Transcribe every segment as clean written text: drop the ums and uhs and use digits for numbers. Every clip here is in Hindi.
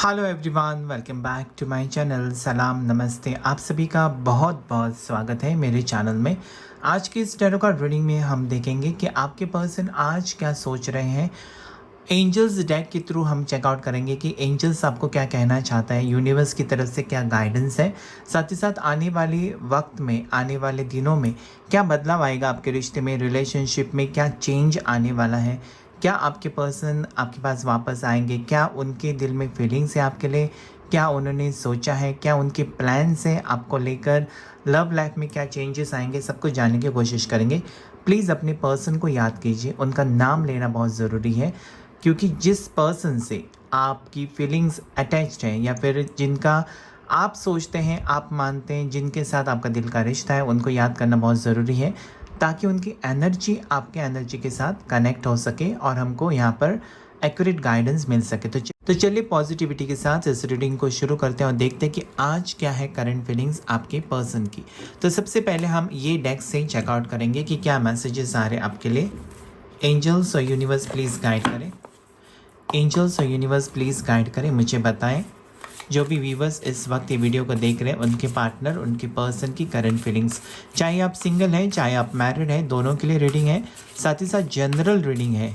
Hello everyone, welcome back to my channel. सलाम नमस्ते, आप सभी का बहुत बहुत स्वागत है मेरे चैनल में। आज की इस टैरो कार्ड रीडिंग में हम देखेंगे कि आपके पर्सन आज क्या सोच रहे हैं। एंजल्स डेक के थ्रू हम चेकआउट करेंगे कि एंजल्स आपको क्या कहना चाहता है, यूनिवर्स की तरफ से क्या गाइडेंस है, साथ ही साथ आने वाले वक्त में, आने वाले दिनों में क्या बदलाव आएगा आपके रिश्ते में, रिलेशनशिप में क्या चेंज आने वाला है, क्या आपके पर्सन आपके पास वापस आएंगे, क्या उनके दिल में फीलिंग्स है आपके लिए, क्या उन्होंने सोचा है, क्या उनके प्लान्स हैं आपको लेकर, लव लाइफ में क्या चेंजेस आएंगे, सब कुछ जानने की कोशिश करेंगे। प्लीज़ अपने पर्सन को याद कीजिए, उनका नाम लेना बहुत ज़रूरी है, क्योंकि जिस पर्सन से आपकी फीलिंग्स अटैच्ड हैं या फिर जिनका आप सोचते हैं, आप मानते हैं, जिनके साथ आपका दिल का रिश्ता है, उनको याद करना बहुत ज़रूरी है, ताकि उनकी एनर्जी आपके एनर्जी के साथ कनेक्ट हो सके और हमको यहाँ पर एक्यूरेट गाइडेंस मिल सके। तो चलिए पॉजिटिविटी के साथ इस रीडिंग को शुरू करते हैं और देखते हैं कि आज क्या है करंट फीलिंग्स आपके पर्सन की। तो सबसे पहले हम ये डेक से चेकआउट करेंगे कि क्या मैसेजेस आ रहे हैं आपके लिए। एंजल्स और यूनिवर्स प्लीज़ गाइड करें। एंजल्स और यूनिवर्स प्लीज़ गाइड करें, मुझे बताएं जो भी व्यूवर्स इस वक्त ये वीडियो को देख रहे हैं, उनके पार्टनर, उनके पर्सन की करंट फीलिंग्स, चाहे आप सिंगल हैं चाहे आप मैरिड हैं, दोनों के लिए रीडिंग है। साथ ही साथ जनरल रीडिंग है,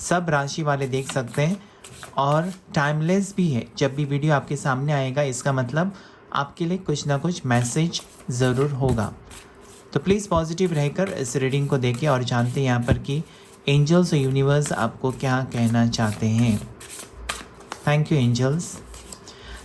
सब राशि वाले देख सकते हैं और टाइमलेस भी है। जब भी वीडियो आपके सामने आएगा इसका मतलब आपके लिए कुछ ना कुछ मैसेज ज़रूर होगा। तो प्लीज़ पॉजिटिव रहकर इस रीडिंग को देखें और जानते हैं यहाँ पर कि एंजल्स और यूनिवर्स आपको क्या कहना चाहते हैं। Thank you angels.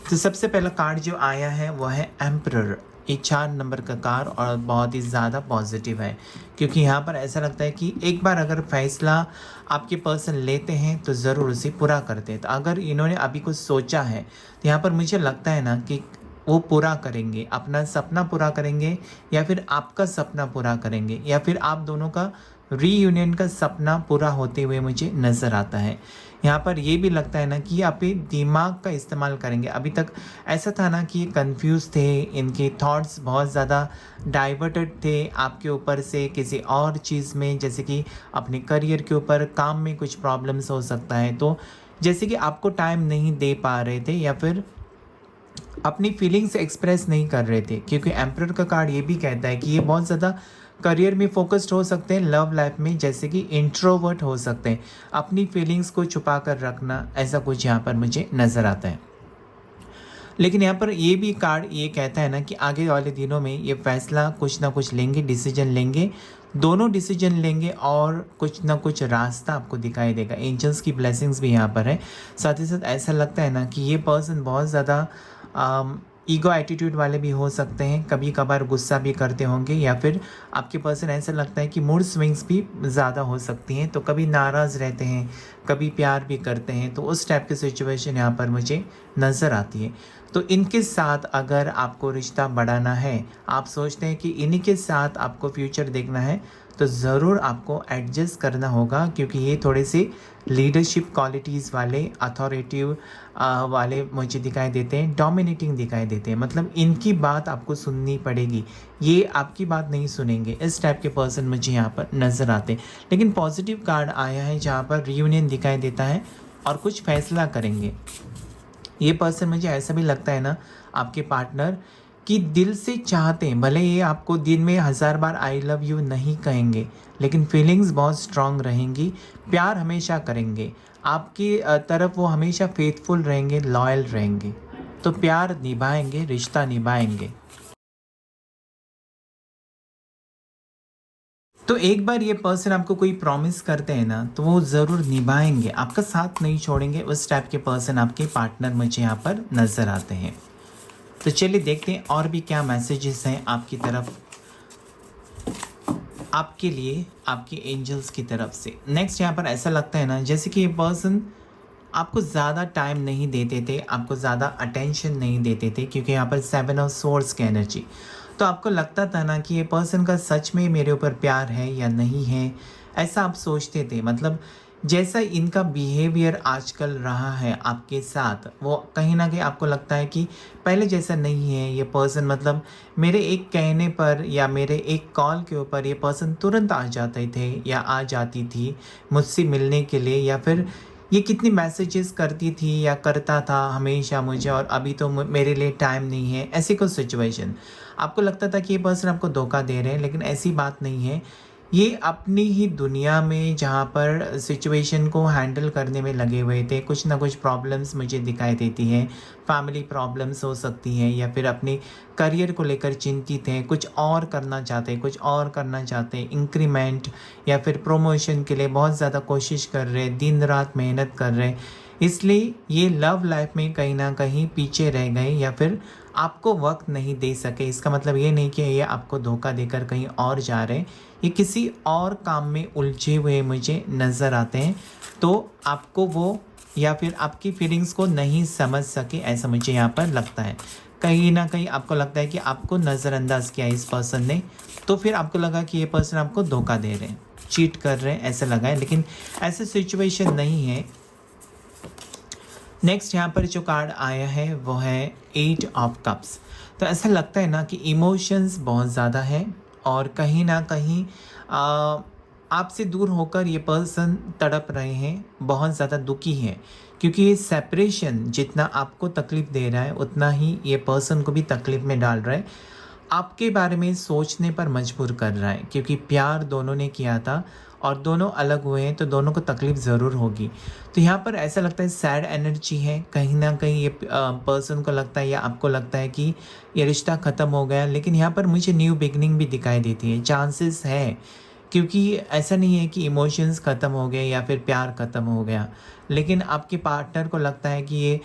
तो सबसे पहला कार्ड जो आया है वो है एम्परर। ये 4 नंबर का कार्ड और बहुत ही ज़्यादा पॉजिटिव है, क्योंकि यहाँ पर ऐसा लगता है कि एक बार अगर फैसला आपके पर्सन लेते हैं तो ज़रूर उसे पूरा करते हैं। तो अगर इन्होंने अभी कुछ सोचा है तो यहाँ पर मुझे लगता है ना कि वो पूरा करेंगे, अपना सपना पूरा करेंगे, या फिर आपका सपना पूरा करेंगे, या फिर आप दोनों का रीयूनियन का सपना पूरा होते हुए मुझे नज़र आता है। यहाँ पर ये भी लगता है ना कि आप दिमाग का इस्तेमाल करेंगे। अभी तक ऐसा था ना कि ये कंफ्यूज थे, इनके थॉट्स बहुत ज़्यादा डाइवर्टेड थे आपके ऊपर से किसी और चीज़ में, जैसे कि अपने करियर के ऊपर, काम में कुछ प्रॉब्लम्स हो सकता है। तो जैसे कि आपको टाइम नहीं दे पा रहे थे या फिर अपनी फीलिंग्स एक्सप्रेस नहीं कर रहे थे, क्योंकि एम्परर का कार्ड ये भी कहता है कि ये बहुत ज़्यादा करियर में फोकस्ड हो सकते हैं, लव लाइफ में जैसे कि इंट्रोवर्ट हो सकते हैं, अपनी फीलिंग्स को छुपा कर रखना, ऐसा कुछ यहाँ पर मुझे नज़र आता है। लेकिन यहाँ पर ये भी कार्ड ये कहता है ना कि आगे वाले दिनों में ये फैसला कुछ ना कुछ लेंगे, डिसीजन लेंगे, दोनों डिसीजन लेंगे और कुछ ना कुछ रास्ता आपको दिखाई देगा। एंजल्स की ब्लेसिंग्स भी यहाँ पर है। साथ ही साथ ऐसा लगता है ना कि ये पर्सन बहुत ज़्यादा ईगो एटीट्यूड वाले भी हो सकते हैं, कभी कभार गुस्सा भी करते होंगे, या फिर आपके पर्सन ऐसा लगता है कि मूड स्विंग्स भी ज़्यादा हो सकती हैं, तो कभी नाराज़ रहते हैं, कभी प्यार भी करते हैं। तो उस टाइप की सिचुएशन यहाँ पर मुझे नज़र आती है। तो इनके साथ अगर आपको रिश्ता बढ़ाना है, आप सोचते हैं कि इन्हीं के साथ आपको फ्यूचर देखना है, तो ज़रूर आपको एडजस्ट करना होगा, क्योंकि ये थोड़े से लीडरशिप क्वालिटीज़ वाले, अथॉरिटिव वाले मुझे दिखाई देते हैं, डोमिनेटिंग दिखाई देते हैं। मतलब इनकी बात आपको सुननी पड़ेगी, ये आपकी बात नहीं सुनेंगे। इस टाइप के पर्सन मुझे यहाँ पर नज़र आते हैं। लेकिन पॉजिटिव कार्ड आया है जहाँ पर रियूनियन दिखाई देता है और कुछ फैसला करेंगे। ये पर्सन मुझे ऐसा भी लगता है ना, आपके पार्टनर कि दिल से चाहते हैं, भले ये आपको दिन में 1000 बार आई लव यू नहीं कहेंगे, लेकिन फीलिंग्स बहुत स्ट्रांग रहेंगी, प्यार हमेशा करेंगे आपकी तरफ, वो हमेशा फेथफुल रहेंगे, लॉयल रहेंगे, तो प्यार निभाएंगे, रिश्ता निभाएंगे। तो एक बार ये पर्सन आपको कोई प्रॉमिस करते हैं ना, तो वो ज़रूर निभाएंगे, आपका साथ नहीं छोड़ेंगे। उस टाइप के पर्सन आपके पार्टनर मुझे यहाँ पर नज़र आते हैं। तो चलिए देखते हैं और भी क्या मैसेजेस हैं आपकी तरफ, आपके लिए, आपके एंजल्स की तरफ से। नेक्स्ट यहाँ पर ऐसा लगता है ना जैसे कि ये पर्सन आपको ज़्यादा टाइम नहीं देते थे, आपको ज़्यादा अटेंशन नहीं देते थे, क्योंकि यहाँ पर 7 ऑफ सोर्ड्स की एनर्जी। तो आपको लगता था ना कि ये पर्सन का सच में मेरे ऊपर प्यार है या नहीं है, ऐसा आप सोचते थे। मतलब जैसा इनका बिहेवियर आजकल रहा है आपके साथ, वो कहीं ना कहीं आपको लगता है कि पहले जैसा नहीं है ये पर्सन। मतलब मेरे एक कहने पर या मेरे एक कॉल के ऊपर ये पर्सन तुरंत आ जाते थे या आ जाती थी मुझसे मिलने के लिए, या फिर ये कितनी मैसेजेस करती थी या करता था हमेशा मुझे, और अभी तो मेरे लिए टाइम नहीं है, ऐसी कुछ सिचुएशन। आपको लगता था कि ये पर्सन आपको धोखा दे रहे हैं, लेकिन ऐसी बात नहीं है। ये अपनी ही दुनिया में जहाँ पर सिचुएशन को हैंडल करने में लगे हुए थे, कुछ ना कुछ प्रॉब्लम्स मुझे दिखाई देती हैं। फैमिली प्रॉब्लम्स हो सकती हैं, या फिर अपने करियर को लेकर चिंतित हैं, कुछ और करना चाहते हैं, कुछ और करना चाहते हैं, इंक्रीमेंट या फिर प्रमोशन के लिए बहुत ज़्यादा कोशिश कर रहे हैं, दिन रात मेहनत कर रहे हैं। इसलिए ये लव लाइफ में कहीं ना कहीं पीछे रह गए, या फिर आपको वक्त नहीं दे सके। इसका मतलब ये नहीं कि ये आपको धोखा देकर कहीं और जा रहे हैं, ये किसी और काम में उलझे हुए मुझे नज़र आते हैं। तो आपको वो या फिर आपकी फीलिंग्स को नहीं समझ सके, ऐसा मुझे यहाँ पर लगता है। कहीं ना कहीं आपको लगता है कि आपको नज़रअंदाज किया इस पर्सन ने, तो फिर आपको लगा कि ये पर्सन आपको धोखा दे रहे हैं, चीट कर रहे हैं, ऐसा लगा है। लेकिन ऐसे सिचुएशन नहीं है। नेक्स्ट यहाँ पर जो कार्ड आया है वो है 8 ऑफ कप्स। तो ऐसा लगता है ना कि इमोशंस बहुत ज़्यादा है, और कहीं ना कहीं आपसे दूर होकर ये पर्सन तड़प रहे हैं, बहुत ज़्यादा दुखी है, क्योंकि ये सेपरेशन जितना आपको तकलीफ़ दे रहा है उतना ही ये पर्सन को भी तकलीफ़ में डाल रहा है, आपके बारे में सोचने पर मजबूर कर रहा है। क्योंकि प्यार दोनों ने किया था और दोनों अलग हुए हैं, तो दोनों को तकलीफ़ ज़रूर होगी। तो यहाँ पर ऐसा लगता है सैड एनर्जी है, कहीं ना कहीं ये पर्सन को लगता है या आपको लगता है कि ये रिश्ता ख़त्म हो गया। लेकिन यहाँ पर मुझे न्यू बिगनिंग भी दिखाई देती है, चांसेस है, क्योंकि ऐसा नहीं है कि इमोशंस ख़त्म हो गए या फिर प्यार ख़त्म हो गया। लेकिन आपके पार्टनर को लगता है कि ये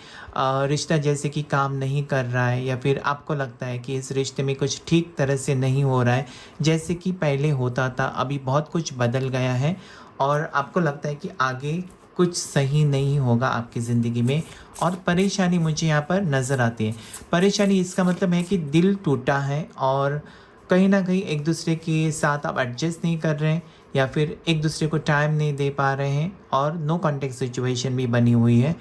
रिश्ता जैसे कि काम नहीं कर रहा है, या फिर आपको लगता है कि इस रिश्ते में कुछ ठीक तरह से नहीं हो रहा है जैसे कि पहले होता था। अभी बहुत कुछ बदल गया है, और आपको लगता है कि आगे कुछ सही नहीं होगा आपकी ज़िंदगी में, और परेशानी मुझे यहाँ पर नज़र आती है। परेशानी इसका मतलब है कि दिल टूटा है, और कहीं ना कहीं एक दूसरे के साथ आप एडजस्ट नहीं कर रहे हैं, या फिर एक दूसरे को टाइम नहीं दे पा रहे हैं, और नो कॉन्टेक्ट सिचुएशन भी बनी हुई है।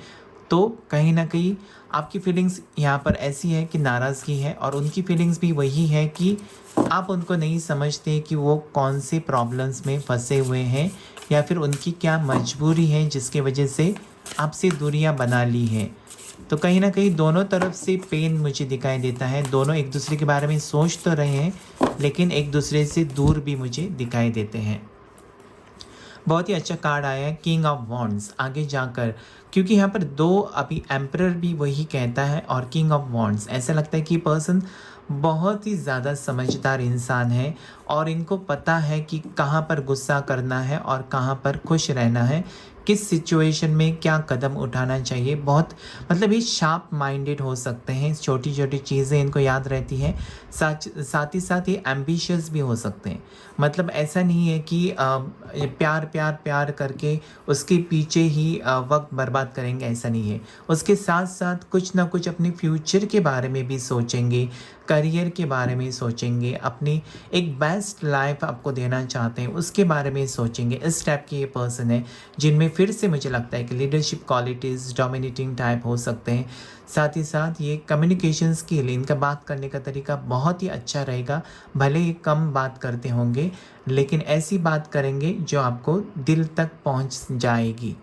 तो कहीं ना कहीं आपकी फीलिंग्स यहाँ पर ऐसी है कि नाराज़गी है, और उनकी फीलिंग्स भी वही है कि आप उनको नहीं समझते कि वो कौन से प्रॉब्लम्स में फंसे हुए हैं, या फिर उनकी क्या मजबूरी है जिसकी वजह से आपसे दूरियां बना ली हैं। तो कहीं ना कहीं दोनों तरफ से पेन मुझे दिखाई देता है। दोनों एक दूसरे के बारे में सोच तो रहे हैं, लेकिन एक दूसरे से दूर भी मुझे दिखाई देते हैं। बहुत ही अच्छा कार्ड आया है किंग ऑफ वॉन्ड्स आगे जाकर, क्योंकि यहाँ पर दो अभी एम्परर भी वही कहता है, और किंग ऑफ वॉन्ड्स ऐसा लगता है कि पर्सन बहुत ही ज़्यादा समझदार इंसान है, और इनको पता है कि कहाँ पर गुस्सा करना है और कहाँ पर खुश रहना है, किस सिचुएशन में क्या कदम उठाना चाहिए। बहुत मतलब ये शार्प माइंडेड हो सकते हैं, छोटी छोटी चीज़ें इनको याद रहती हैं। साथ ही साथ ये एम्बिशियस भी हो सकते हैं। मतलब ऐसा नहीं है कि ये प्यार प्यार प्यार करके उसके पीछे ही वक्त बर्बाद करेंगे, ऐसा नहीं है। उसके साथ साथ कुछ ना कुछ अपने फ्यूचर के बारे में भी सोचेंगे, करियर के बारे में सोचेंगे, अपनी एक बेस्ट लाइफ आपको देना चाहते हैं उसके बारे में सोचेंगे। इस टाइप के ये पर्सन है, जिनमें फिर से मुझे लगता है कि लीडरशिप क्वालिटीज़, डोमिनेटिंग टाइप हो सकते हैं। साथ ही साथ ये कम्युनिकेशन स्किल, इनका बात करने का तरीका बहुत ही अच्छा रहेगा। भले ही कम बात करते होंगे, लेकिन ऐसी बात करेंगे जो आपको दिल तक पहुंच जाएगी।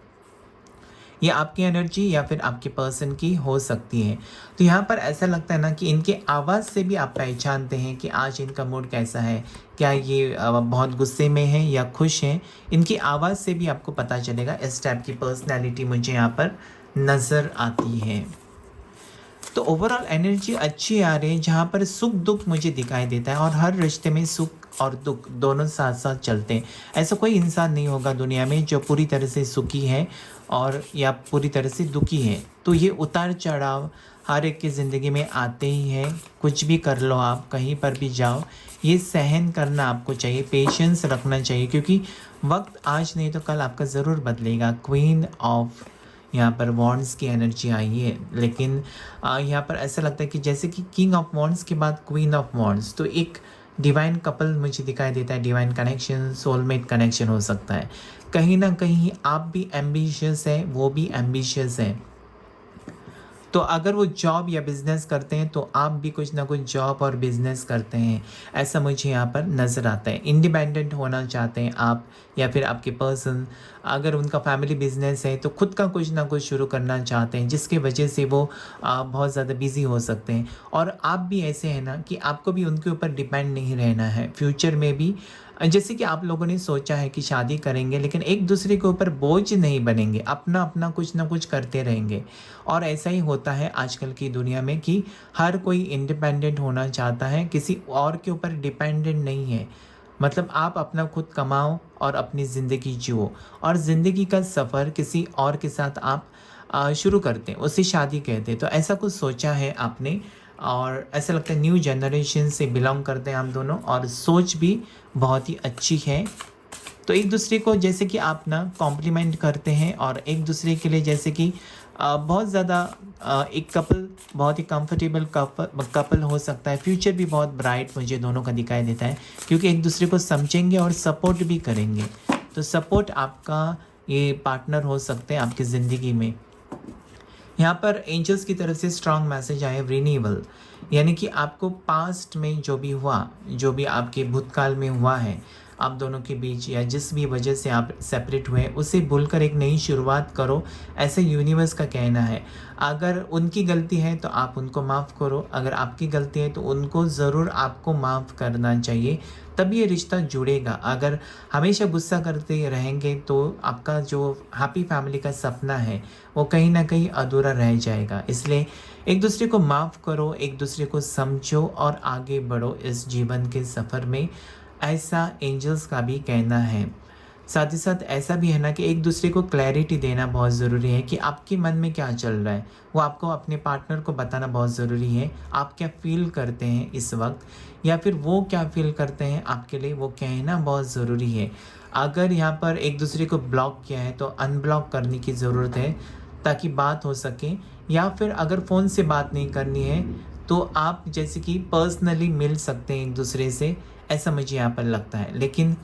ये आपकी एनर्जी या फिर आपके पर्सन की हो सकती है। तो यहाँ पर ऐसा लगता है ना कि इनके आवाज़ से भी आप पहचानते हैं कि आज इनका मूड कैसा है, क्या ये बहुत गुस्से में है या खुश हैं। इनकी आवाज़ से भी आपको पता चलेगा। इस टाइप की पर्सनैलिटी मुझे यहाँ पर नज़र आती है। तो ओवरऑल एनर्जी अच्छी आ रही है, जहाँ पर सुख दुख मुझे दिखाई देता है, और हर रिश्ते में सुख और दुख दोनों साथ साथ चलते हैं। ऐसा कोई इंसान नहीं होगा दुनिया में जो पूरी तरह से सुखी है और या पूरी तरह से दुखी है। तो ये उतार चढ़ाव हर एक की ज़िंदगी में आते ही हैं। कुछ भी कर लो आप, कहीं पर भी जाओ, ये सहन करना आपको चाहिए, पेशेंस रखना चाहिए, क्योंकि वक्त आज नहीं तो कल आपका ज़रूर बदलेगा। क्वीन ऑफ यहाँ पर वॉन्ड्स की एनर्जी आई है, लेकिन यहाँ पर ऐसा लगता है कि जैसे कि किंग ऑफ वॉन्ड्स के बाद क्वीन ऑफ वॉन्ड्स, तो एक डिवाइन कपल मुझे दिखाई देता है। डिवाइन कनेक्शन, सोलमेट कनेक्शन हो सकता है। कहीं ना कहीं आप भी एम्बिशियस है, वो भी एम्बिशियस है। तो अगर वो जॉब या बिज़नेस करते हैं तो आप भी कुछ ना कुछ जॉब और बिज़नेस करते हैं, ऐसा मुझे यहाँ पर नज़र आता है। इंडिपेंडेंट होना चाहते हैं आप, या फिर आपके पर्सन, अगर उनका फैमिली बिज़नेस है तो खुद का कुछ ना कुछ शुरू करना चाहते हैं, जिसकी वजह से वो बहुत ज़्यादा बिज़ी हो सकते हैं। और आप भी ऐसे हैं ना कि आपको भी उनके ऊपर डिपेंड नहीं रहना है फ्यूचर में भी। जैसे कि आप लोगों ने सोचा है कि शादी करेंगे, लेकिन एक दूसरे के ऊपर बोझ नहीं बनेंगे, अपना अपना कुछ ना कुछ करते रहेंगे। और ऐसा ही होता है आजकल की दुनिया में कि हर कोई इंडिपेंडेंट होना चाहता है, किसी और के ऊपर डिपेंडेंट नहीं है। मतलब आप अपना खुद कमाओ और अपनी ज़िंदगी जियो, और ज़िंदगी का सफ़र किसी और के साथ आप शुरू करते हैं, उसे शादी कहते हैं। तो ऐसा कुछ सोचा है आपने, और ऐसा लगता है न्यू जनरेशन से बिलोंग करते हैं हम दोनों, और सोच भी बहुत ही अच्छी है। तो एक दूसरे को जैसे कि आप ना कॉम्प्लीमेंट करते हैं, और एक दूसरे के लिए जैसे कि बहुत ज़्यादा एक कपल बहुत ही कंफर्टेबल कपल हो सकता है। फ्यूचर भी बहुत ब्राइट मुझे दोनों का दिखाई देता है, क्योंकि एक दूसरे को समझेंगे और सपोर्ट भी करेंगे। तो सपोर्ट आपका ये पार्टनर हो सकते हैं आपकी ज़िंदगी में। यहाँ पर एंजल्स की तरफ से स्ट्रॉन्ग मैसेज आया रिन्यूअल, यानी कि आपको पास्ट में जो भी हुआ, जो भी आपके भूतकाल में हुआ है आप दोनों के बीच, या जिस भी वजह से आप सेपरेट हुए, उसे भूलकर एक नई शुरुआत करो, ऐसे यूनिवर्स का कहना है। अगर उनकी गलती है तो आप उनको माफ़ करो, अगर आपकी गलती है तो उनको ज़रूर आपको माफ़ करना चाहिए, तब ये रिश्ता जुड़ेगा। अगर हमेशा गुस्सा करते रहेंगे तो आपका जो हैप्पी फैमिली का सपना है वो कहीं ना कहीं अधूरा रह जाएगा। इसलिए एक दूसरे को माफ़ करो, एक दूसरे को समझो और आगे बढ़ो इस जीवन के सफ़र में, ऐसा एंजल्स का भी कहना है। साथ ही साथ ऐसा भी है ना कि एक दूसरे को क्लैरिटी देना बहुत ज़रूरी है कि आपके मन में क्या चल रहा है, वो आपको अपने पार्टनर को बताना बहुत ज़रूरी है। आप क्या फ़ील करते हैं इस वक्त, या फिर वो क्या फ़ील करते हैं आपके लिए, वो कहना बहुत ज़रूरी है। अगर यहाँ पर एक दूसरे को ब्लॉक किया है तो अनब्लॉक करने की ज़रूरत है, ताकि बात हो सके। या फिर अगर फ़ोन से बात नहीं करनी है तो आप जैसे कि पर्सनली मिल सकते हैं एक दूसरे से, ऐसा मुझे यहाँ पर लगता है। लेकिन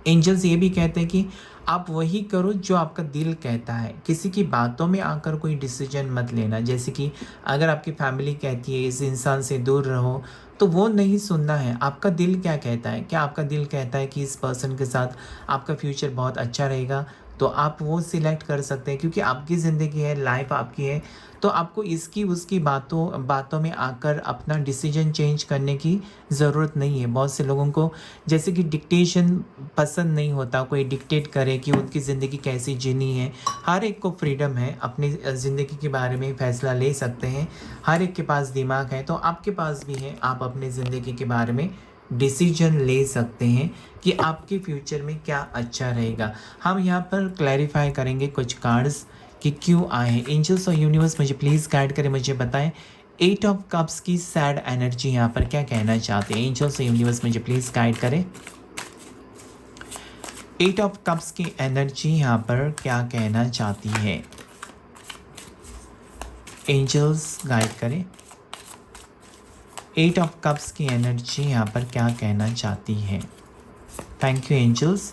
एंजल्स ये भी कहते हैं कि आप वही करो जो आपका दिल कहता है, किसी की बातों में आकर कोई डिसीजन मत लेना। जैसे कि अगर आपकी फैमिली कहती है इस इंसान से दूर रहो, तो वो नहीं सुनना है। आपका दिल क्या कहता है, क्या आपका दिल कहता है कि इस पर्सन के साथ आपका फ्यूचर बहुत अच्छा रहेगा, तो आप वो सिलेक्ट कर सकते हैं, क्योंकि आपकी ज़िंदगी है, लाइफ आपकी है। तो आपको इसकी उसकी बातों बातों में आकर अपना डिसीजन चेंज करने की ज़रूरत नहीं है। बहुत से लोगों को जैसे कि डिक्टेशन पसंद नहीं होता, कोई डिक्टेट करे कि उनकी ज़िंदगी कैसी जीनी है। हर एक को फ्रीडम है, अपनी ज़िंदगी के बारे में फ़ैसला ले सकते हैं। हर एक के पास दिमाग है, तो आपके पास भी है, आप अपनी ज़िंदगी के बारे में डिसीजन ले सकते हैं कि आपके फ्यूचर में क्या अच्छा रहेगा। हम यहाँ पर क्लैरिफाई करेंगे कुछ कार्ड्स कि क्यों आए हैं। एंजल्स और यूनिवर्स मुझे प्लीज़ गाइड करें, मुझे बताएं 8 ऑफ कप्स की सैड एनर्जी यहाँ पर क्या कहना चाहते हैं। एंजल्स और यूनिवर्स मुझे प्लीज़ गाइड करें, 8 ऑफ कप्स की एनर्जी यहाँ पर क्या कहना चाहती है। एंजल्स गाइड करें, 8 ऑफ कप्स की एनर्जी यहाँ पर क्या कहना चाहती है। Thank you angels.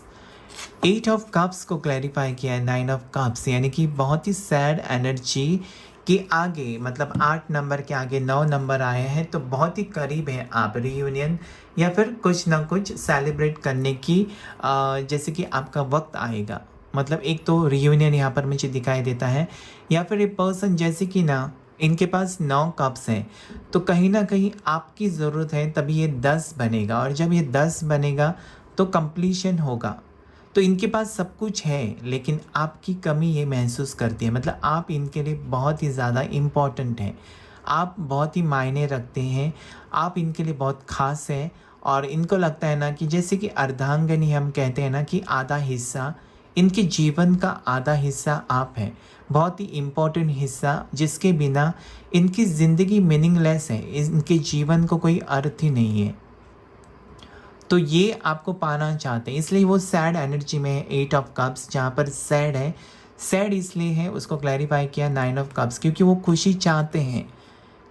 8 of cups को क्लैरिफाई किया है 9 ऑफ कप्स, यानी कि बहुत ही सैड एनर्जी के आगे, मतलब 8 नंबर के आगे 9 नंबर आए हैं, तो बहुत ही करीब हैं आप रियूनियन या फिर कुछ ना कुछ सेलिब्रेट करने की, जैसे कि आपका वक्त आएगा। मतलब एक तो रियूनियन यहाँ पर मुझे दिखाई देता है, या फिर एक पर्सन जैसे कि ना इनके पास 9 कप्स हैं, तो कहीं ना कहीं आपकी ज़रूरत है तभी ये 10 बनेगा, और जब ये 10 बनेगा तो कंप्लीशन होगा। तो इनके पास सब कुछ है, लेकिन आपकी कमी ये महसूस करती है। मतलब आप इनके लिए बहुत ही ज़्यादा इम्पॉर्टेंट हैं, आप बहुत ही मायने रखते हैं, आप इनके लिए बहुत ख़ास हैं। और इनको लगता है ना कि जैसे कि अर्धांगिनी हम कहते हैं ना कि आधा हिस्सा, इनके जीवन का आधा हिस्सा आप हैं, बहुत ही इम्पोर्टेंट हिस्सा, जिसके बिना इनकी ज़िंदगी मीनिंगलेस है, इनके जीवन को कोई अर्थ ही नहीं है। तो ये आपको पाना चाहते हैं, इसलिए वो सैड एनर्जी में है। 8 ऑफ कप्स जहाँ पर सैड है, सैड इसलिए है, उसको क्लैरिफाई किया 9 ऑफ कप्स, क्योंकि वो खुशी चाहते हैं।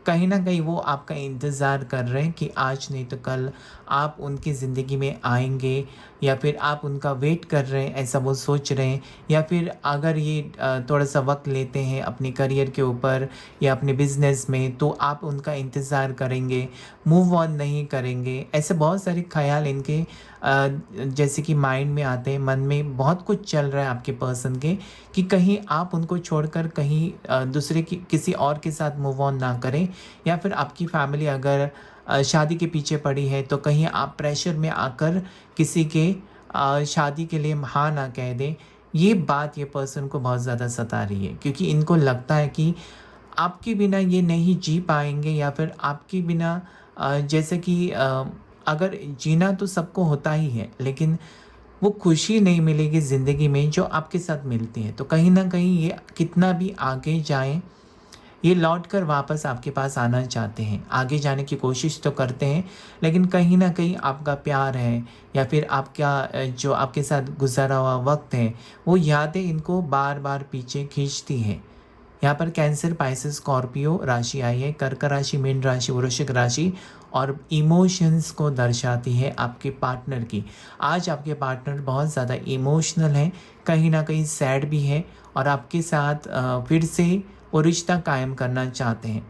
कहीं ना कहीं वो आपका इंतज़ार कर रहे हैं कि आज नहीं तो कल आप उनकी ज़िंदगी में आएंगे, या फिर आप उनका वेट कर रहे हैं ऐसा वो सोच रहे हैं, या फिर अगर ये थोड़ा सा वक्त लेते हैं अपने करियर के ऊपर या अपने बिजनेस में तो आप उनका इंतज़ार करेंगे, मूव ऑन नहीं करेंगे। ऐसे बहुत सारे ख्याल इनके जैसे कि माइंड में आते हैं, मन में बहुत कुछ चल रहा है आपके पर्सन के कि कहीं आप उनको छोड़कर कहीं दूसरे की किसी और के साथ मूव ऑन ना करें, या फिर आपकी फैमिली अगर शादी के पीछे पड़ी है तो कहीं आप प्रेशर में आकर किसी के शादी के लिए हाँ ना कह दें। ये बात ये पर्सन को बहुत ज़्यादा सता रही है, क्योंकि इनको लगता है कि आपके बिना ये नहीं जी पाएंगे, या फिर आपके बिना जैसे कि अगर जीना तो सबको होता ही है, लेकिन वो खुशी नहीं मिलेगी ज़िंदगी में जो आपके साथ मिलती है। तो कहीं ना कहीं ये कितना भी आगे जाएं, ये लौट कर वापस आपके पास आना चाहते हैं, आगे जाने की कोशिश तो करते हैं, लेकिन कहीं न कहीं आपका प्यार है या फिर आपका जो आपके साथ गुज़रा हुआ वक़्त है, वो यादें इनको बार-बार पीछे खींचती हैं। यहाँ पर कैंसर, पाइसेस, स्कॉर्पियो राशि आई है, कर्क राशि, मीन राशि, वृश्चिक राशि, और इमोशंस को दर्शाती है आपके पार्टनर की। आज आपके पार्टनर बहुत ज़्यादा इमोशनल हैं, कहीं न कहीं सैड भी है, और आपके साथ फिर से वो रिश्ता कायम करना चाहते हैं।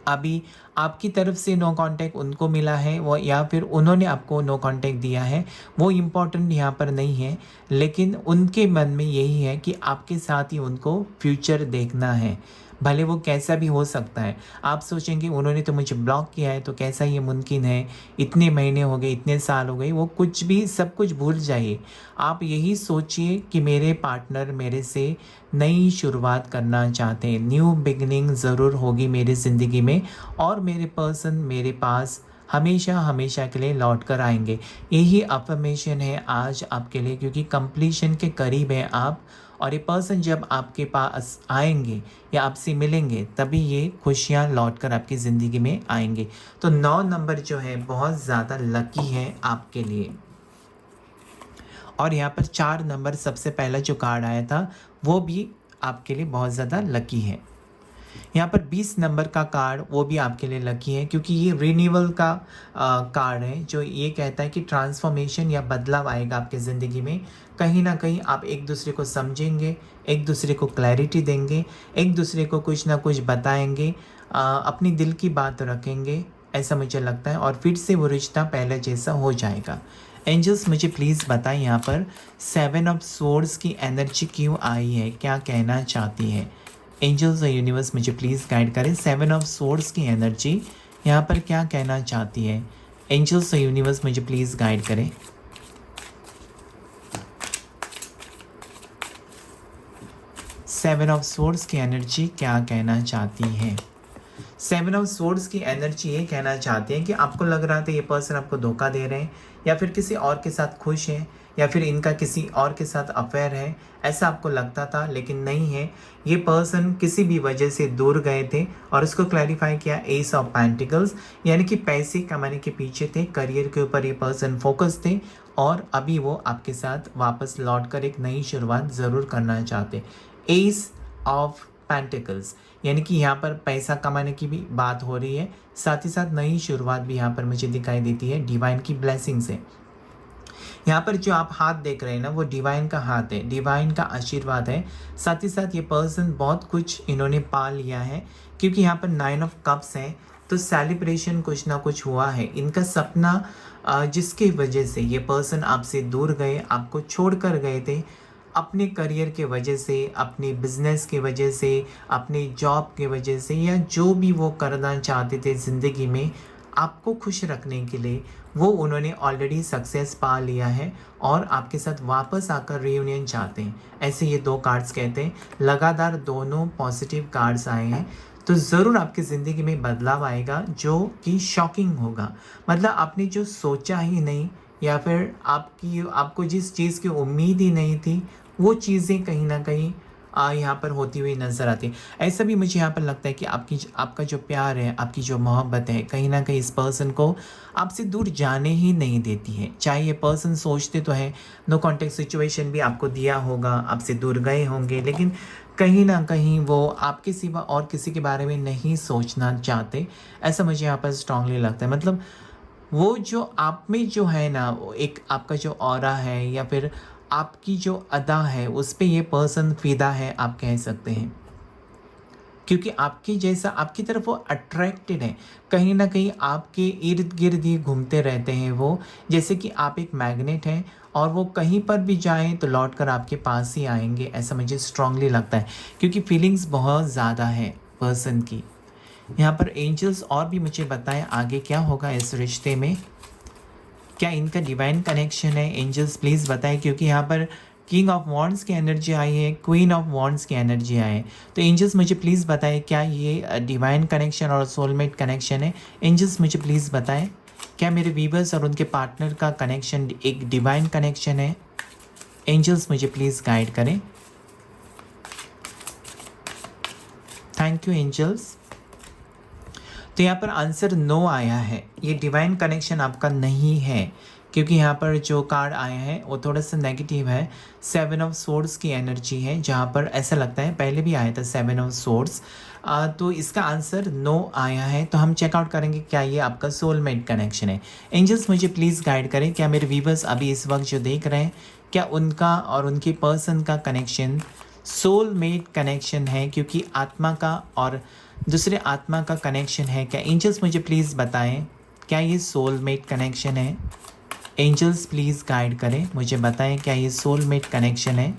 अभी आपकी तरफ से नो कांटेक्ट उनको मिला है वो, या फिर उन्होंने आपको नो कांटेक्ट दिया है, वो इम्पोर्टेंट यहाँ पर नहीं है, लेकिन उनके मन में यही है कि आपके साथ ही उनको फ्यूचर देखना है, भले वो कैसा भी हो सकता है। आप सोचेंगे उन्होंने तो मुझे ब्लॉक किया है तो कैसा ये मुमकिन है, इतने महीने हो गए, इतने साल हो गए, वो कुछ भी सब कुछ भूल जाइए। आप यही सोचिए कि मेरे पार्टनर मेरे से नई शुरुआत करना चाहते हैं, न्यू बिगिनिंग ज़रूर होगी मेरी ज़िंदगी में, और मेरे पर्सन मेरे पास हमेशा हमेशा के लिए लौट कर आएंगे। यही अफर्मेशन है आज आपके लिए, क्योंकि कंप्लीशन के करीब हैं आप, और ये पर्सन जब आपके पास आएंगे या आपसे मिलेंगे तभी ये खुशियाँ लौट कर आपकी ज़िंदगी में आएंगे। तो 9 नंबर जो है बहुत ज़्यादा लकी है आपके लिए। और यहाँ पर 4 नंबर सबसे पहला जो कार्ड आया था वो भी आपके लिए बहुत ज़्यादा लकी है। यहाँ पर 20 नंबर का कार्ड वो भी आपके लिए लकी है, क्योंकि ये रिन्यूअल का कार्ड है जो ये कहता है कि ट्रांसफॉर्मेशन या बदलाव आएगा आपकी ज़िंदगी में। कहीं ना कहीं आप एक दूसरे को समझेंगे, एक दूसरे को क्लैरिटी देंगे, एक दूसरे को कुछ ना कुछ बताएंगे, अपनी दिल की बात रखेंगे, ऐसा मुझे लगता है, और फिर से वो रिश्ता पहले जैसा हो जाएगा। एंजल्स मुझे प्लीज़ बताएं यहाँ पर 7 ऑफ सोर्ड्स की एनर्जी क्यों आई है, क्या कहना चाहती है। एंजल्स और यूनिवर्स मुझे प्लीज़ गाइड करें, 7 ऑफ सोर्ड्स की एनर्जी यहाँ पर क्या कहना चाहती है। एंजल्स और यूनिवर्स मुझे प्लीज़ गाइड करें। सेवन ऑफ सोर्ड्स की एनर्जी क्या कहना चाहती है। 7 ऑफ सोर्ड्स की एनर्जी ये कहना चाहते हैं कि आपको लग रहा था ये पर्सन आपको धोखा दे रहे हैं, या फिर किसी और के साथ खुश हैं, या फिर इनका किसी और के साथ अफेयर है, ऐसा आपको लगता था, लेकिन नहीं है। ये पर्सन किसी भी वजह से दूर गए थे, और उसको क्लैरिफाई किया एस ऑफ पेंटिकल्स, यानी कि पैसे कमाने के पीछे थे, करियर के ऊपर ये पर्सन फोकस थे, और अभी वो आपके साथ वापस लौटकर एक नई शुरुआत ज़रूर करना चाहते। एस ऑफ पेंटिकल्स यानी कि यहाँ पर पैसा कमाने की भी बात हो रही है, साथ ही साथ नई शुरुआत भी यहाँ पर मुझे दिखाई देती है, डिवाइन की ब्लेसिंग से। यहाँ पर जो आप हाथ देख रहे हैं ना, वो डिवाइन का हाथ है, डिवाइन का आशीर्वाद है। साथ ही साथ ये पर्सन बहुत कुछ इन्होंने पा लिया है, क्योंकि यहाँ पर 9 ऑफ कप्स है, तो सेलिब्रेशन कुछ ना कुछ हुआ है। इनका सपना जिसकी वजह से ये पर्सन आपसे दूर गए, आपको छोड़ कर गए थे, अपने करियर के वजह से, अपने बिजनेस के वजह से, अपने जॉब के वजह से, या जो भी वो करना चाहते थे ज़िंदगी में आपको खुश रखने के लिए, वो उन्होंने ऑलरेडी सक्सेस पा लिया है, और आपके साथ वापस आकर रियूनियन चाहते हैं। ऐसे ये 2 कार्ड्स कहते हैं, लगातार दोनों पॉजिटिव कार्ड्स आए हैं, तो ज़रूर आपकी ज़िंदगी में बदलाव आएगा जो कि शॉकिंग होगा। मतलब आपने जो सोचा ही नहीं, या फिर आपको जिस चीज़ की उम्मीद ही नहीं थी, वो चीज़ें कहीं ना कहीं यहाँ पर होती हुई नज़र आती है। ऐसा भी मुझे यहाँ पर लगता है कि आपका जो प्यार है, आपकी जो मोहब्बत है, कहीं ना कहीं इस पर्सन को आपसे दूर जाने ही नहीं देती है। चाहे ये पर्सन सोचते तो है, नो कॉन्टेक्ट सिचुएशन भी आपको दिया होगा, आपसे दूर गए होंगे, लेकिन कहीं ना कहीं वो आपके सिवा और किसी के बारे में नहीं सोचना चाहते, ऐसा मुझे यहाँ पर स्ट्रांगली लगता है। मतलब वो जो आप में जो है ना, वो एक आपका जो ऑरा है या फिर आपकी जो अदा है, उस पे ये पर्सन फ़िदा है, आप कह सकते हैं। क्योंकि आपके जैसा आपकी तरफ वो अट्रैक्टेड है, कहीं न कहीं आपके इर्द-गिर्द ही घूमते रहते हैं वो, जैसे कि आप एक मैग्नेट हैं और वो कहीं पर भी जाएँ तो लौट कर आपके पास ही आएँगे, ऐसा मुझे स्ट्रॉन्गली लगता है। क्योंकि फीलिंग्स बहुत ज़्यादा है पर्सन की। यहाँ पर एंजल्स और भी मुझे बताएँ आगे क्या होगा इस रिश्ते में? क्या इनका डिवाइन कनेक्शन है? एंजल्स प्लीज़ बताएँ, क्योंकि यहाँ पर किंग ऑफ वॉन्ड्स की एनर्जी आई है, क्वीन ऑफ वॉन्ड्स की एनर्जी आई है। तो एंजल्स मुझे प्लीज़ बताएँ, क्या ये डिवाइन कनेक्शन और सोलमेट कनेक्शन है? एंजल्स मुझे प्लीज़ बताएँ, क्या मेरे वीवर्स और उनके पार्टनर का कनेक्शन एक डिवाइन कनेक्शन है? एंजल्स मुझे प्लीज़ गाइड करें। Thank you angels. तो यहाँ पर आंसर नो आया है, ये डिवाइन कनेक्शन आपका नहीं है, क्योंकि यहाँ पर जो कार्ड आया है वो थोड़ा सा नेगेटिव है। 7 ऑफ सोर्ड्स की एनर्जी है, जहाँ पर ऐसा लगता है, पहले भी आया था 7 ऑफ सोर्ड्स। तो इसका आंसर नो आया है। तो हम चेकआउट करेंगे क्या ये आपका सोलमेट कनेक्शन है। एंजल्स मुझे प्लीज़ गाइड करें, क्या मेरे व्यूवर्स अभी इस वक्त जो देख रहे हैं, क्या उनका और उनके पर्सन का कनेक्शन सोलमेट कनेक्शन है? क्योंकि आत्मा का और दूसरे आत्मा का कनेक्शन है क्या? एंजल्स मुझे प्लीज़ बताएं, क्या ये सोलमेट कनेक्शन है? एंजल्स प्लीज़ गाइड करें, मुझे बताएं क्या ये सोलमेट कनेक्शन है?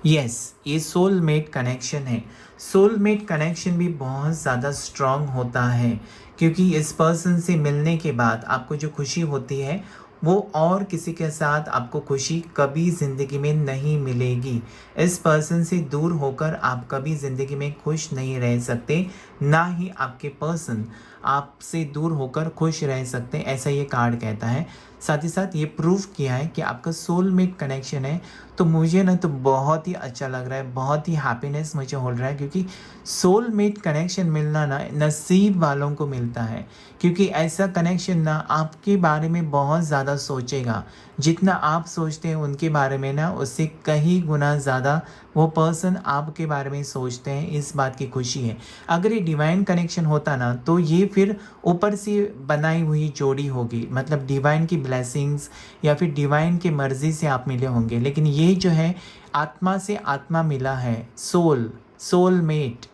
यस, ये सोलमेट कनेक्शन है। सोलमेट कनेक्शन भी बहुत ज़्यादा स्ट्रॉन्ग होता है, क्योंकि इस पर्सन से मिलने के बाद आपको जो खुशी होती है, वो और किसी के साथ आपको खुशी कभी ज़िंदगी में नहीं मिलेगी। इस पर्सन से दूर होकर आप कभी ज़िंदगी में खुश नहीं रह सकते, ना ही आपके पर्सन आपसे दूर होकर खुश रह सकते, ऐसा ये कार्ड कहता है। साथ ही साथ ये प्रूव किया है कि आपका सोलमेट कनेक्शन है। तो मुझे ना तो बहुत ही अच्छा लग रहा है, बहुत ही हैप्पीनेस मुझे हो रहा है, क्योंकि सोलमेट कनेक्शन मिलना ना नसीब वालों को मिलता है। क्योंकि ऐसा कनेक्शन ना आपके बारे में बहुत ज़्यादा सोचेगा, जितना आप सोचते हैं उनके बारे में ना, उससे कहीं गुना ज़्यादा वो पर्सन आपके बारे में सोचते हैं, इस बात की खुशी है। अगर ये डिवाइन कनेक्शन होता ना, तो ये फिर ऊपर से बनाई हुई जोड़ी होगी, मतलब डिवाइन की ब्लेसिंग्स या फिर डिवाइन की मर्ज़ी से आप मिले होंगे। लेकिन ये जो है आत्मा से आत्मा मिला है, सोलमेट,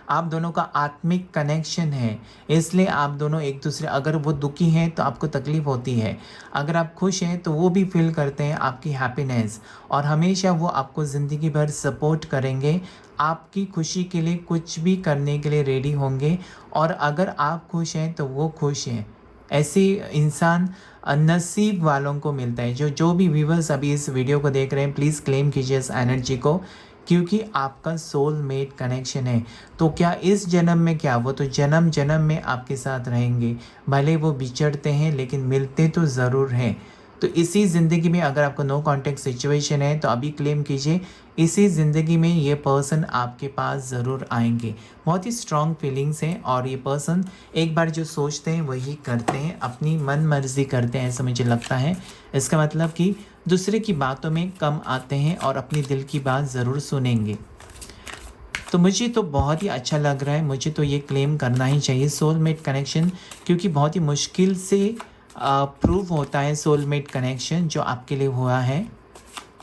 आप दोनों का आत्मिक कनेक्शन है, इसलिए आप दोनों एक दूसरे, अगर वो दुखी हैं तो आपको तकलीफ़ होती है, अगर आप खुश हैं तो वो भी फील करते हैं आपकी हैप्पीनेस, और हमेशा वो आपको ज़िंदगी भर सपोर्ट करेंगे, आपकी खुशी के लिए कुछ भी करने के लिए रेडी होंगे। और अगर आप खुश हैं तो वो खुश हैं। ऐसे इंसान नसीब वालों को मिलता है। जो जो भी व्यूवर्स अभी इस वीडियो को देख रहे हैं, प्लीज़ क्लेम कीजिए इस एनर्जी को, क्योंकि आपका सोलमेट कनेक्शन है। तो क्या इस जन्म में, क्या वो तो जन्म जन्म में आपके साथ रहेंगे, भले वो बिछड़ते हैं लेकिन मिलते तो ज़रूर हैं। तो इसी ज़िंदगी में अगर आपको नो कॉन्टैक्ट सिचुएशन है तो अभी क्लेम कीजिए, इसी ज़िंदगी में ये पर्सन आपके पास ज़रूर आएंगे। बहुत ही स्ट्रॉन्ग फीलिंग्स हैं, और ये पर्सन एक बार जो सोचते हैं वही करते हैं, अपनी मन मर्जी करते हैं, ऐसा मुझे लगता है। इसका मतलब कि दूसरे की बातों में कम आते हैं और अपनी दिल की बात ज़रूर सुनेंगे। तो मुझे तो बहुत ही अच्छा लग रहा है, मुझे तो ये क्लेम करना ही चाहिए सोलमेट कनेक्शन, क्योंकि बहुत ही मुश्किल से प्रूव होता है सोलमेट कनेक्शन जो आपके लिए हुआ है।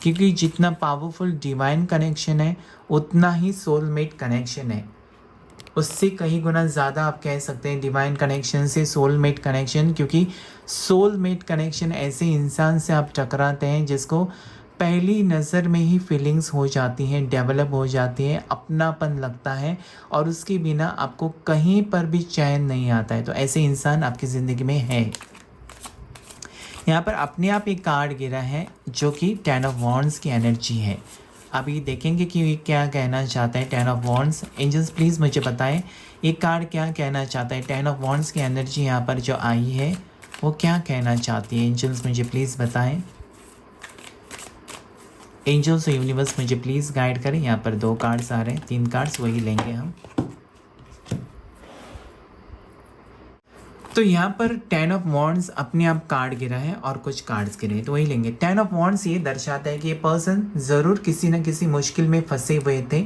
क्योंकि जितना पावरफुल डिवाइन कनेक्शन है, उतना ही सोलमेट कनेक्शन है, उससे कहीं गुना ज़्यादा आप कह सकते हैं डिवाइन कनेक्शन से सोलमेट कनेक्शन। क्योंकि सोलमेट कनेक्शन ऐसे इंसान से आप टकराते हैं जिसको पहली नज़र में ही फीलिंग्स हो जाती हैं, डेवलप हो जाती हैं, अपनापन लगता है, और उसके बिना आपको कहीं पर भी चैन नहीं आता है। तो ऐसे इंसान आपकी ज़िंदगी में है। यहाँ पर अपने आप एक कार्ड गिरा है जो कि 10 ऑफ वॉन्ड्स की एनर्जी है। अभी देखेंगे कि ये क्या कहना चाहता है 10 ऑफ वॉन्ड्स। एंजल्स प्लीज़ मुझे बताएं ये कार्ड क्या कहना चाहता है। 10 ऑफ वॉन्ड्स की एनर्जी यहाँ पर जो आई है वो क्या कहना चाहती है? एंजल्स मुझे प्लीज़ बताएं। एंजल्स और यूनिवर्स मुझे प्लीज़ गाइड करें। यहाँ पर 2 कार्ड्स आ रहे हैं, 3 कार्ड्स वही लेंगे हम। तो यहाँ पर 10 ऑफ वॉन्ड्स अपने आप कार्ड गिरा है और कुछ कार्ड्स गिरे हैं, तो वही लेंगे। 10 ऑफ वॉन्ड्स ये दर्शाता है कि ये पर्सन ज़रूर किसी न किसी मुश्किल में फंसे हुए थे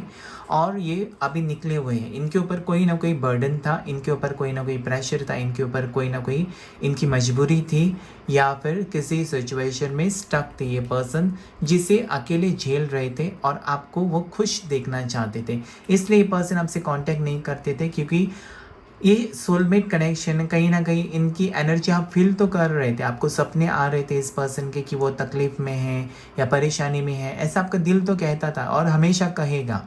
और ये अभी निकले हुए हैं। इनके ऊपर कोई ना कोई बर्डन था, इनके ऊपर कोई ना कोई प्रेशर था, इनके ऊपर कोई ना कोई इनकी मजबूरी थी, या फिर किसी सिचुएशन में स्टक थे ये पर्सन, जिसे अकेले झेल रहे थे और आपको वो खुश देखना चाहते थे। इसलिए ये पर्सन आपसे कांटेक्ट नहीं करते थे, क्योंकि ये सोलमेट कनेक्शन कहीं ना कहीं इनकी एनर्जी आप फील तो कर रहे थे, आपको सपने आ रहे थे इस पर्सन के कि वो तकलीफ़ में है या परेशानी में है, ऐसा आपका दिल तो कहता था और हमेशा कहेगा।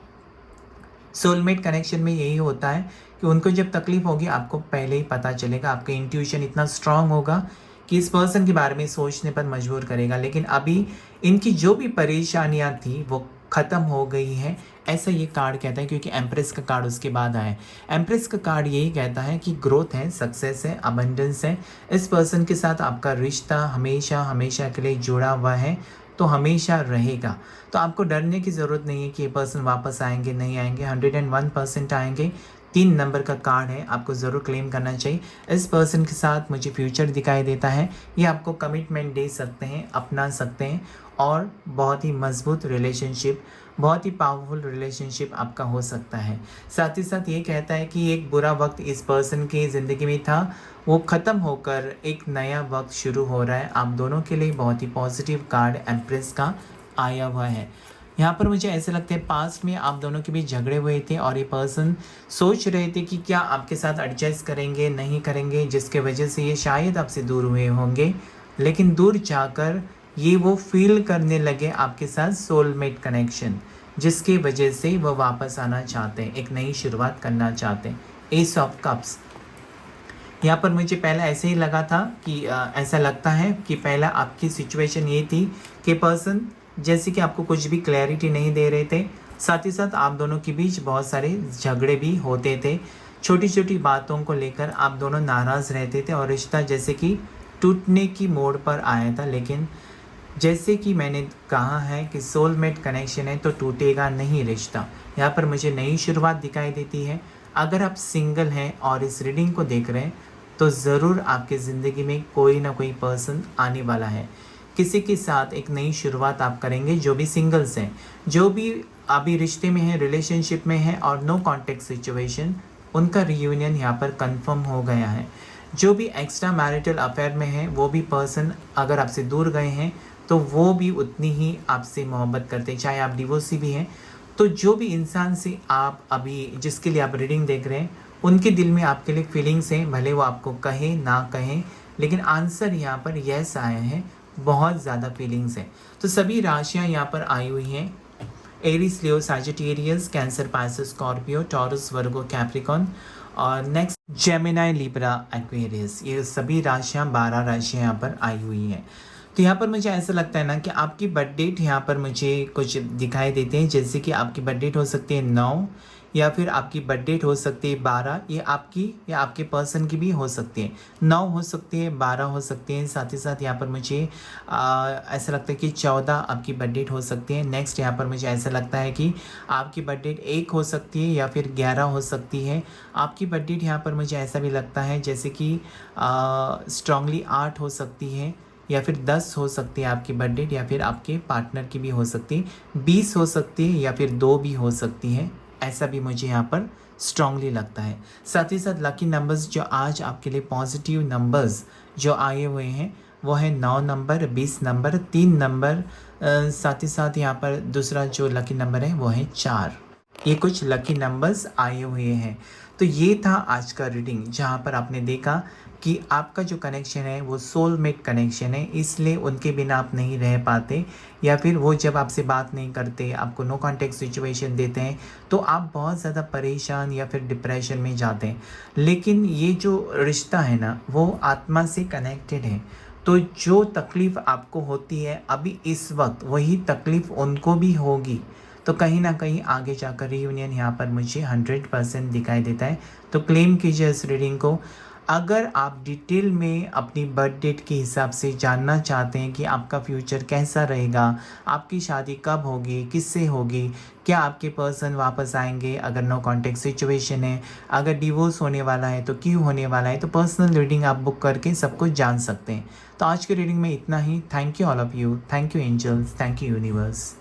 सोलमेट कनेक्शन में यही होता है कि उनको जब तकलीफ़ होगी आपको पहले ही पता चलेगा, आपका इंट्यूशन इतना स्ट्रांग होगा कि इस पर्सन के बारे में सोचने पर मजबूर करेगा। लेकिन अभी इनकी जो भी परेशानियां थी वो ख़त्म हो गई हैं, ऐसा ये कार्ड कहता है, क्योंकि एम्प्रेस का कार्ड उसके बाद आया है। एम्प्रेस का कार्ड यही कहता है कि ग्रोथ है, सक्सेस है, अबंडेंस है। इस पर्सन के साथ आपका रिश्ता हमेशा हमेशा के लिए जुड़ा हुआ है, तो हमेशा रहेगा। तो आपको डरने की ज़रूरत नहीं है कि ये पर्सन वापस आएंगे नहीं आएंगे, 101% आएंगे। 3 नंबर का कार्ड है, आपको ज़रूर क्लेम करना चाहिए। इस पर्सन के साथ मुझे फ्यूचर दिखाई देता है, ये आपको कमिटमेंट दे सकते हैं, अपना सकते हैं और बहुत ही मजबूत रिलेशनशिप, बहुत ही पावरफुल रिलेशनशिप आपका हो सकता है। साथ ही साथ ये कहता है कि एक बुरा वक्त इस पर्सन की ज़िंदगी में था, वो ख़त्म होकर एक नया वक्त शुरू हो रहा है। आप दोनों के लिए बहुत ही पॉजिटिव कार्ड एम्प्रेस का आया हुआ है। यहाँ पर मुझे ऐसा लगता है पास्ट में आप दोनों के बीच झगड़े हुए थे और ये पर्सन सोच रहे थे कि क्या आपके साथ एडजस्ट करेंगे नहीं करेंगे, जिसके वजह से ये शायद आपसे दूर हुए होंगे। लेकिन दूर जाकर ये वो फील करने लगे आपके साथ सोलमेट कनेक्शन, जिसकी वजह से वो वापस आना चाहते हैं, एक नई शुरुआत करना चाहते हैं। एस ऑफ कप्स, यहाँ पर मुझे पहले ऐसे ही लगा था कि ऐसा लगता है कि पहला आपकी सिचुएशन ये थी कि पर्सन जैसे कि आपको कुछ भी क्लैरिटी नहीं दे रहे थे, साथ ही साथ आप दोनों के बीच बहुत सारे झगड़े भी होते थे, छोटी छोटी बातों को लेकर आप दोनों नाराज़ रहते थे और रिश्ता जैसे कि टूटने की मोड़ पर आया था। लेकिन जैसे कि मैंने कहा है कि सोलमेट कनेक्शन है तो टूटेगा नहीं रिश्ता। यहाँ पर मुझे नई शुरुआत दिखाई देती है। अगर आप सिंगल हैं और इस रीडिंग को देख रहे हैं तो ज़रूर आपकी ज़िंदगी में कोई ना कोई पर्सन आने वाला है, किसी के साथ एक नई शुरुआत आप करेंगे। जो भी सिंगल्स हैं, जो भी अभी रिश्ते में है, रिलेशनशिप में है और नो कॉन्टेक्ट सिचुएशन, उनका रियूनियन यहाँ पर कंफर्म हो गया है। जो भी एक्स्ट्रा मैरिटल अफेयर में है वो भी पर्सन अगर आपसे दूर गए हैं तो वो भी उतनी ही आपसे मोहब्बत करते हैं, चाहे आप डिवोर्सी भी हैं। तो जो भी इंसान से आप अभी जिसके लिए आप रीडिंग देख रहे हैं उनके दिल में आपके लिए फीलिंग्स हैं, भले वो आपको कहे ना कहें, लेकिन आंसर यहाँ पर यस आया है, बहुत ज़्यादा फीलिंग्स हैं। तो सभी राशियाँ यहाँ पर आई हुई हैं, Aries, Leo, Sagittarius, Cancer, Pisces, Scorpio, Taurus, Virgo, Capricorn और नेक्स्ट जेमिनाई, लिब्रा, एक्वेरियस। ये सभी राशियाँ 12 राशियाँ यहाँ पर आई हुई हैं। तो यहाँ पर मुझे ऐसा लगता है ना कि आपकी बर्थ डेट यहाँ पर मुझे कुछ दिखाई देते हैं, जैसे कि आपकी बर्थ डेट हो सकती है 9 या फिर आपकी बर्थ डेट हो सकती है 12। ये आपकी या आपके पर्सन की भी हो सकती है, 9 हो सकती है, 12 हो सकती है। साथ ही साथ यहाँ पर मुझे ऐसा लगता है कि 14 आपकी बर्थ डेट हो सकती है। नेक्स्ट यहाँ पर मुझे ऐसा लगता है कि आपकी बर्थ डेट 1 हो सकती है या फिर 11 हो सकती है। आपकी बर्थ डेट यहाँ पर मुझे ऐसा भी लगता है जैसे कि स्ट्रांगली 8 हो सकती है या फिर 10 हो सकती है आपकी बर्थ डेट, या फिर आपके पार्टनर की भी हो सकती है, 20 हो सकती है या फिर 2 भी हो सकती है। ऐसा भी मुझे यहाँ पर स्ट्रांगली लगता है। साथ ही साथ लकी नंबर्स जो आज आपके लिए पॉजिटिव नंबर्स जो आए हुए हैं वो है 9 नंबर, 20 नंबर, 3 नंबर। साथ ही साथ यहाँ पर दूसरा जो लकी नंबर है वो है 4। ये कुछ लकी नंबर्स आए हुए हैं। तो ये था आज का रीडिंग, जहाँ पर आपने देखा कि आपका जो कनेक्शन है वो सोलमेट कनेक्शन है, इसलिए उनके बिना आप नहीं रह पाते, या फिर वो जब आपसे बात नहीं करते, आपको नो कॉन्टेक्ट सिचुएशन देते हैं तो आप बहुत ज़्यादा परेशान या फिर डिप्रेशन में जाते हैं। लेकिन ये जो रिश्ता है ना वो आत्मा से कनेक्टेड है, तो जो तकलीफ़ आपको होती है अभी इस वक्त वही तकलीफ़ उनको भी होगी। तो कहीं ना कहीं आगे जाकर रियूनियन यहाँ पर मुझे 100% दिखाई देता है। तो क्लेम कीजिए इस रीडिंग को। अगर आप डिटेल में अपनी बर्थ डेट के हिसाब से जानना चाहते हैं कि आपका फ्यूचर कैसा रहेगा, आपकी शादी कब होगी, किससे होगी, क्या आपके पर्सन वापस आएंगे, अगर नो कॉन्टेक्ट सिचुएशन है, अगर डिवोर्स होने वाला है तो क्यों होने वाला है, तो पर्सनल रीडिंग आप बुक करके सब कुछ जान सकते हैं। तो आज की रीडिंग में इतना ही। Thank you all of you, thank you angels, thank you universe.